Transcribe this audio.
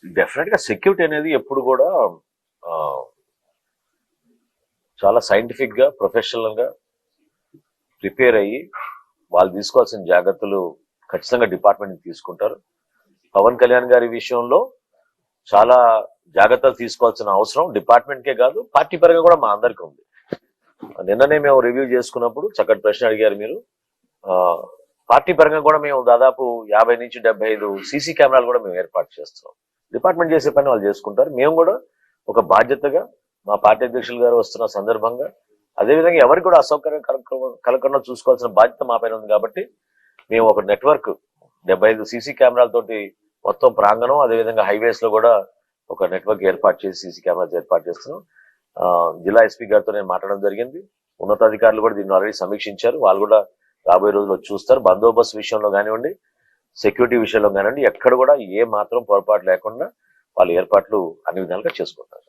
Definite గా security అనేది ఎప్పుడు కూడా ఆ, చాలా సైంటిఫిక్ గా ప్రొఫెషనల్ గా ప్రిపేర్ అయ్యి వాళ్ళు తీసుకోవాల్సిన జాగ్రత్తలు ఖచ్చితంగా డిపార్ట్మెంట్ తీసుకుంటారు. పవన్ కళ్యాణ్ గారి విషయంలో చాలా జాగ్రత్తలు తీసుకోవాల్సిన అవసరం డిపార్ట్మెంట్కే కాదు, పార్టీ పరంగా కూడా మా అందరికీ ఉంది. నిన్ననే మేము రివ్యూ చేసుకున్నప్పుడు చక్కటి ప్రశ్న అడిగారు మీరు. ఆ, పార్టీ పరంగా కూడా మేము దాదాపు 50 నుంచి 75 సీసీ కెమెరాలు కూడా మేము ఏర్పాటు చేస్తున్నాం. డిపార్ట్మెంట్ చేసే పని వాళ్ళు చేసుకుంటారు. మేము కూడా ఒక బాధ్యతగా మా పార్టీ అధ్యక్షులు గారు వస్తున్న సందర్భంగా అదేవిధంగా ఎవరికి కూడా అసౌకర్యం కలగకుండా చూసుకోవాల్సిన బాధ్యత మా పైన ఉంది. కాబట్టి మేము ఒక నెట్వర్క్ 75 సీసీ కెమెరాలతోటి మొత్తం ప్రాంగణం, అదేవిధంగా హైవేస్ లో కూడా ఒక నెట్వర్క్ ఏర్పాటు చేసి సీసీ కెమెరాస్ ఏర్పాటు చేస్తున్నాం. జిల్లా ఎస్పీ గారితో నేను మాట్లాడడం జరిగింది. ఉన్నతాధికారులు కూడా దీన్ని ఆల్రెడీ సమీక్షించారు. వాళ్ళు కూడా రాబోయే రోజుల్లో చూస్తారు. బందోబస్తు విషయంలో కానివ్వండి, సెక్యూరిటీ విషయంలో కానివ్వండి, ఎక్కడ కూడా ఏ మాత్రం పొరపాటు లేకుండా వాళ్ళు ఏర్పాట్లు అన్ని విధాలుగా చేసుకుంటారు.